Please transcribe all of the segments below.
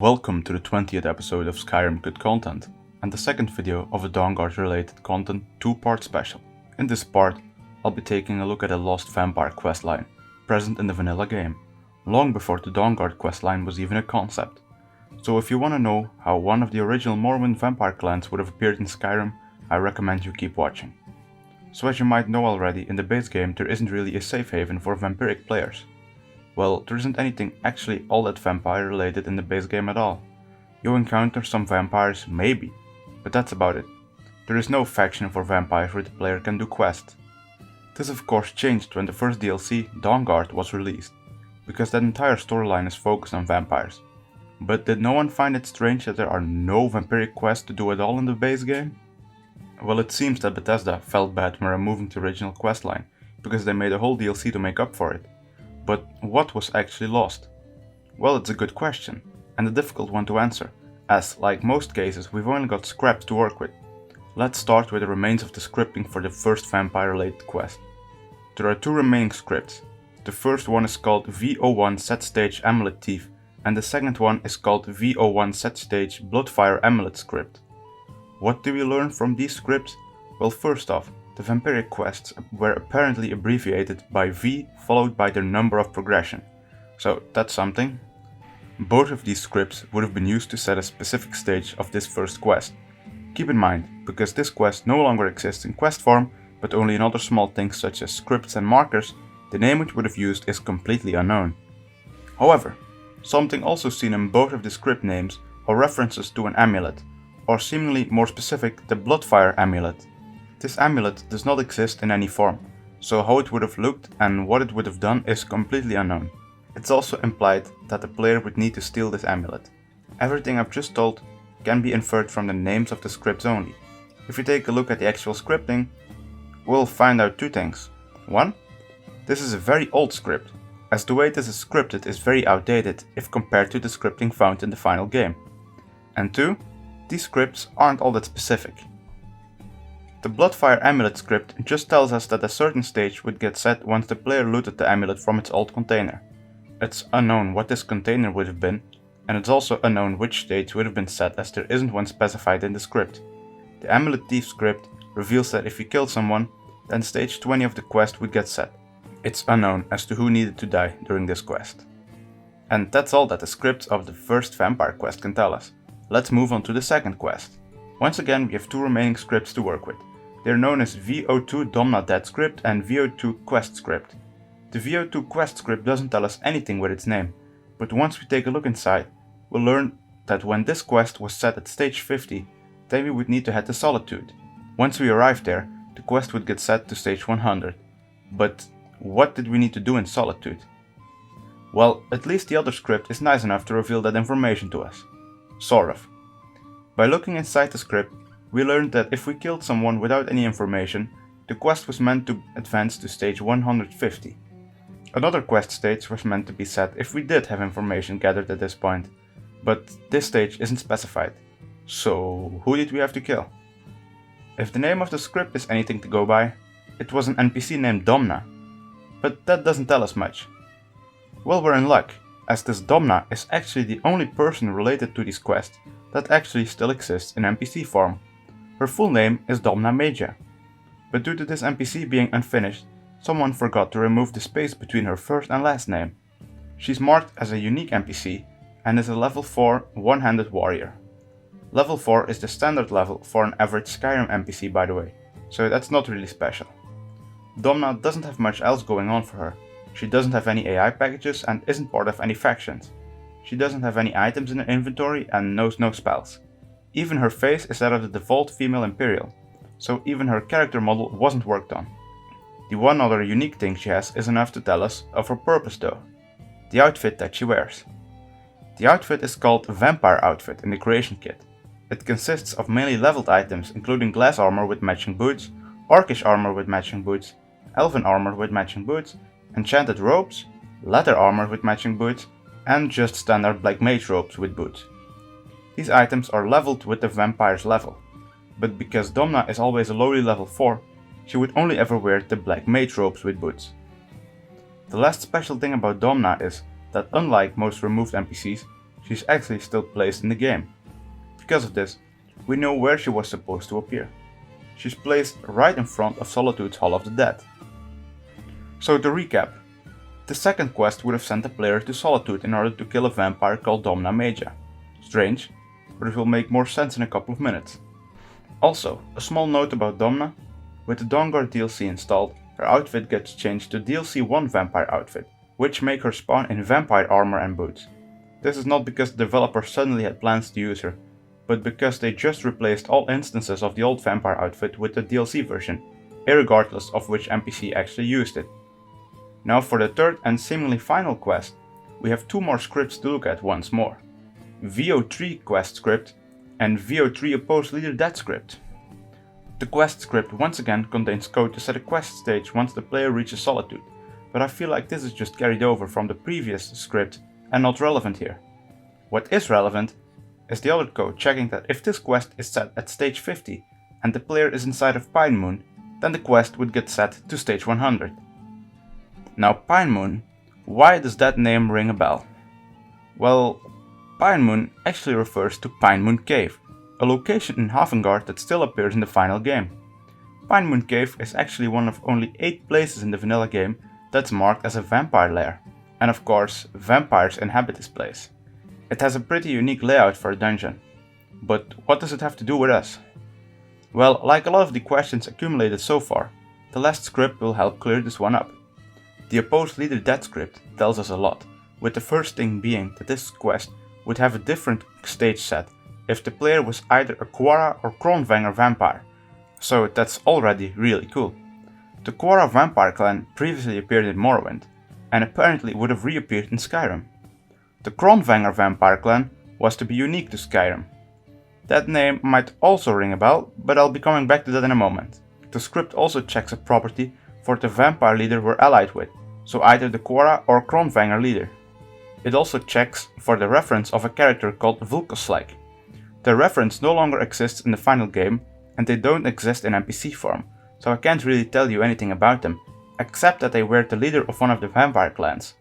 Welcome to the 20th episode of Skyrim Cut Content, and the second video of a Dawnguard related content 2-part special. In this part, I'll be taking a look at a lost vampire questline, present in the vanilla game, long before the Dawnguard questline was even a concept. So if you want to know how one of the original Morrowind vampire clans would have appeared in Skyrim, I recommend you keep watching. So as you might know already, in the base game there isn't really a safe haven for vampiric players. Well, there isn't anything actually all that vampire related in the base game at all. You encounter some vampires, maybe, but that's about it. There is no faction for vampires where the player can do quests. This of course changed when the first DLC, Dawnguard, was released, because that entire storyline is focused on vampires. But did no one find it strange that there are no vampiric quests to do at all in the base game? Well, it seems that Bethesda felt bad when removing the original questline, because they made a whole DLC to make up for it. But what was actually lost? Well, it's a good question, and a difficult one to answer, as, like most cases, we've only got scraps to work with. Let's start with the remains of the scripting for the first vampire-related quest. There are two remaining scripts. The first one is called V01 Set Stage Amulet Thief, and the second one is called V01 Set Stage Bloodfire Amulet Script. What do we learn from these scripts? Well, first off, the vampiric quests were apparently abbreviated by V followed by their number of progression. So that's something. Both of these scripts would have been used to set a specific stage of this first quest. Keep in mind, because this quest no longer exists in quest form, but only in other small things such as scripts and markers, the name it would have used is completely unknown. However, something also seen in both of the script names are references to an amulet, or seemingly more specific, the Bloodfire Amulet. This amulet does not exist in any form, so how it would have looked and what it would have done is completely unknown. It's also implied that the player would need to steal this amulet. Everything I've just told can be inferred from the names of the scripts only. If you take a look at the actual scripting, we'll find out two things. One, this is a very old script, as the way this is scripted is very outdated if compared to the scripting found in the final game. And two, these scripts aren't all that specific. The Bloodfire Amulet script just tells us that a certain stage would get set once the player looted the amulet from its old container. It's unknown what this container would have been, and it's also unknown which stage would have been set as there isn't one specified in the script. The Amulet Thief script reveals that if you killed someone, then stage 20 of the quest would get set. It's unknown as to who needed to die during this quest. And that's all that the scripts of the first vampire quest can tell us. Let's move on to the second quest. Once again, we have two remaining scripts to work with. They are known as V02 Domna Dead script and V02 Quest script. The V02 Quest script doesn't tell us anything with its name, but once we take a look inside, we'll learn that when this quest was set at stage 50, then we would need to head to Solitude. Once we arrive there, the quest would get set to stage 100. But what did we need to do in Solitude? Well, at least the other script is nice enough to reveal that information to us. Sort of. By looking inside the script, we learned that if we killed someone without any information, the quest was meant to advance to stage 150. Another quest stage was meant to be set if we did have information gathered at this point, but this stage isn't specified. So who did we have to kill? If the name of the script is anything to go by, it was an NPC named Domna, but that doesn't tell us much. Well, we're in luck, as this Domna is actually the only person related to these quests that actually still exists in NPC form. Her full name is Domna Maja, but due to this NPC being unfinished, someone forgot to remove the space between her first and last name. She's marked as a unique NPC and is a level 4 one-handed warrior. Level 4 is the standard level for an average Skyrim NPC, by the way, so that's not really special. Domna doesn't have much else going on for her. She doesn't have any AI packages and isn't part of any factions. She doesn't have any items in her inventory and knows no spells. Even her face is that of the default female Imperial, so even her character model wasn't worked on. The one other unique thing she has is enough to tell us of her purpose though. The outfit that she wears. The outfit is called Vampire Outfit in the Creation Kit. It consists of mainly leveled items including glass armor with matching boots, orcish armor with matching boots, elven armor with matching boots, enchanted robes, leather armor with matching boots, and just standard black mage robes with boots. These items are leveled with the vampire's level, but because Domna is always a lowly level 4, she would only ever wear the black mage robes with boots. The last special thing about Domna is that unlike most removed NPCs, she's actually still placed in the game. Because of this, we know where she was supposed to appear. She's placed right in front of Solitude's Hall of the Dead. So to recap, the second quest would have sent the player to Solitude in order to kill a vampire called Domna Magia. Strange, but it will make more sense in a couple of minutes. Also, a small note about Domna: with the Dawnguard DLC installed, her outfit gets changed to DLC 1 vampire outfit, which make her spawn in vampire armor and boots. This is not because the developer suddenly had plans to use her, but because they just replaced all instances of the old vampire outfit with the DLC version, irregardless of which NPC actually used it. Now for the third and seemingly final quest, we have two more scripts to look at once more. VO3 quest script and VO3 opposed leader death script. The quest script once again contains code to set a quest stage once the player reaches Solitude, but I feel like this is just carried over from the previous script and not relevant here. What is relevant is the other code checking that if this quest is set at stage 50 and the player is inside of Pine Moon, then the quest would get set to stage 100. Now Pine Moon, why does that name ring a bell? Well, Pine Moon actually refers to Pine Moon Cave, a location in Havengard that still appears in the final game. Pine Moon Cave is actually one of only 8 places in the vanilla game that's marked as a vampire lair, and of course, vampires inhabit this place. It has a pretty unique layout for a dungeon. But what does it have to do with us? Well, like a lot of the questions accumulated so far, the last script will help clear this one up. The opposed leader death script tells us a lot, with the first thing being that this quest would have a different stage set if the player was either a Quarra or Kronvanger vampire, so that's already really cool. The Quarra vampire clan previously appeared in Morrowind, and apparently would have reappeared in Skyrim. The Kronvanger vampire clan was to be unique to Skyrim. That name might also ring a bell, but I'll be coming back to that in a moment. The script also checks a property for the vampire leader we're allied with, so either the Quarra or Kronvanger leader. It also checks for the reference of a character called Vulkoslag. The reference no longer exists in the final game, and they don't exist in NPC form, so I can't really tell you anything about them, except that they were the leader of one of the vampire clans.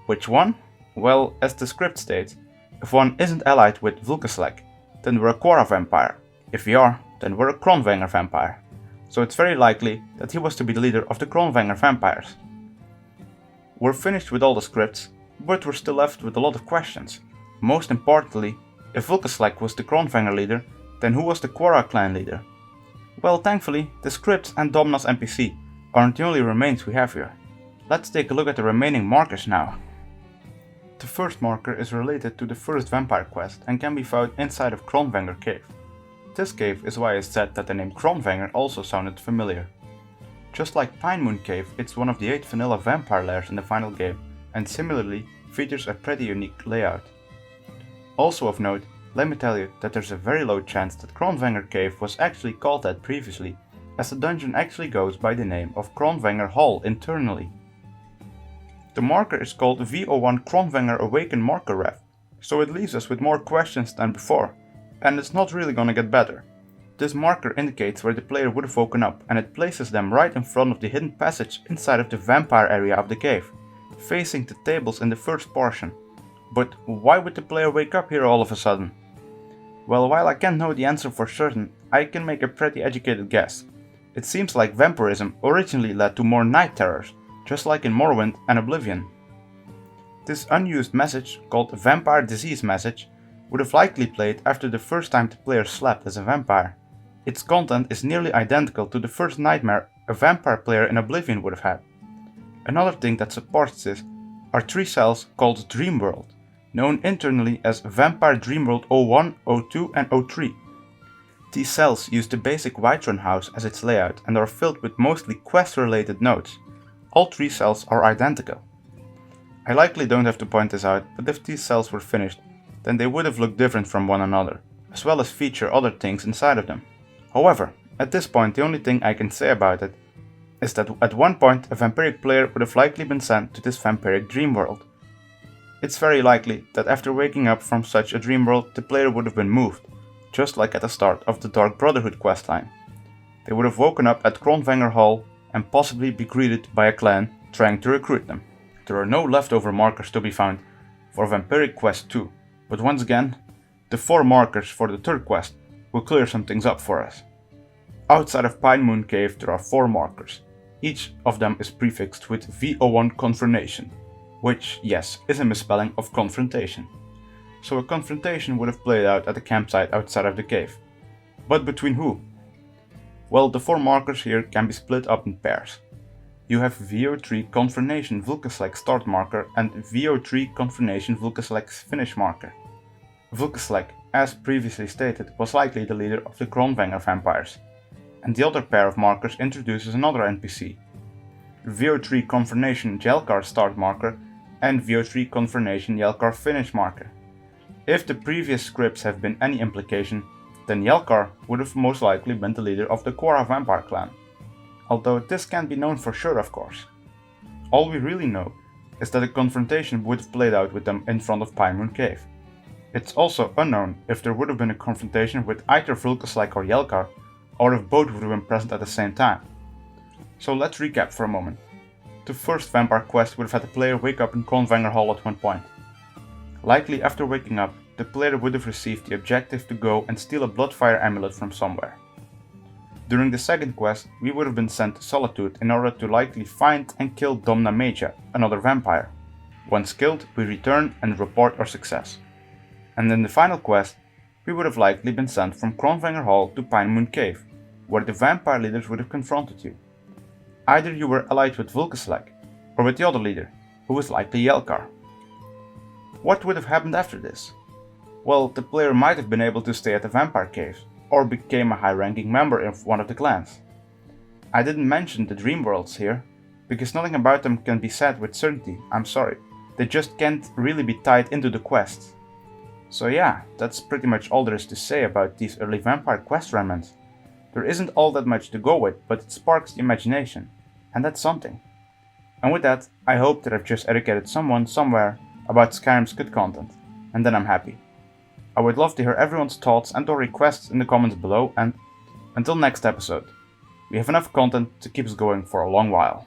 Which one? Well, as the script states, if one isn't allied with Vulkoslag, then we're a Quarra vampire. If we are, then we're a Kronvanger vampire. So it's very likely that he was to be the leader of the Kronvanger vampires. We're finished with all the scripts, but we're still left with a lot of questions. Most importantly, if Vulkoslag was the Kronvanger leader, then who was the Quarra clan leader? Well, thankfully, the scripts and Domna's NPC aren't the only remains we have here. Let's take a look at the remaining markers now. The first marker is related to the first vampire quest and can be found inside of Kronvanger Cave. This cave is why I said that the name Kronvanger also sounded familiar. Just like Pine Moon Cave, it's one of the 8 vanilla vampire lairs in the final game, and similarly features a pretty unique layout. Also of note, let me tell you that there's a very low chance that Kronvanger Cave was actually called that previously, as the dungeon actually goes by the name of Kronvanger Hall internally. The marker is called VO1 Kronvanger Awaken Marker Ref, so it leaves us with more questions than before, and it's not really gonna get better. This marker indicates where the player would have woken up, and it places them right in front of the hidden passage inside of the vampire area of the cave, facing the tables in the first portion. But why would the player wake up here all of a sudden? Well, while I can't know the answer for certain, I can make a pretty educated guess. It seems like vampirism originally led to more night terrors, just like in Morrowind and Oblivion. This unused message, called Vampire Disease Message, would have likely played after the first time the player slept as a vampire. Its content is nearly identical to the first nightmare a vampire player in Oblivion would have had. Another thing that supports this are 3 cells called Dreamworld, known internally as Vampire Dreamworld 01, 02 and 03. These cells use the basic Whiterun house as its layout and are filled with mostly quest-related nodes. All 3 cells are identical. I likely don't have to point this out, but if these cells were finished, then they would have looked different from one another, as well as feature other things inside of them. However, at this point the only thing I can say about it is that at one point a vampiric player would have likely been sent to this vampiric dream world. It's very likely that after waking up from such a dream world, the player would have been moved, just like at the start of the Dark Brotherhood questline. They would have woken up at Kronvanger Hall and possibly be greeted by a clan trying to recruit them. There are no leftover markers to be found for Vampiric Quest 2, But once again, the 4 markers for the third quest will clear some things up for us. Outside of Pine Moon Cave there are 4 markers. Each of them is prefixed with VO1 confrontation, which, yes, is a misspelling of confrontation. So a confrontation would have played out at the campsite outside of the cave. But between who? Well, the 4 markers here can be split up in pairs. You have VO3 confrontation Vulkaslag start marker and VO3 confrontation Vulkaslag finish marker. Vulkaslag, as previously stated, was likely the leader of the Kronvanger vampires, and the other pair of markers introduces another NPC. VO3 confrontation Jelkar start marker and VO3 confrontation Jelkar finish marker. If the previous scripts have been any implication, then Jelkar would have most likely been the leader of the Quarra vampire clan. Although this can't be known for sure, of course. All we really know is that a confrontation would have played out with them in front of Pine Moon Cave. It's also unknown if there would have been a confrontation with either Vulkaslag or Jelkar, or if both would have been present at the same time. So let's recap for a moment. The first vampire quest would have had the player wake up in Kronvanger Hall at one point. Likely after waking up, the player would have received the objective to go and steal a Bloodfire amulet from somewhere. During the second quest, we would have been sent to Solitude in order to likely find and kill Domna Magia, another vampire. Once killed, we return and report our success. And in the final quest, we would have likely been sent from Kronvanger Hall to Pine Moon Cave, where the vampire leaders would have confronted you. Either you were allied with Vulkaslag, or with the other leader, who was likely Jelkar. What would have happened after this? Well, the player might have been able to stay at the vampire cave, or became a high-ranking member of one of the clans. I didn't mention the dream worlds here, because nothing about them can be said with certainty, I'm sorry. They just can't really be tied into the quests. So yeah, that's pretty much all there is to say about these early vampire quest remnants. There isn't all that much to go with, but it sparks the imagination, and that's something. And with that, I hope that I've just educated someone somewhere about Skyrim's Cut Content, and then I'm happy. I would love to hear everyone's thoughts and or requests in the comments below, and until next episode, we have enough content to keep us going for a long while.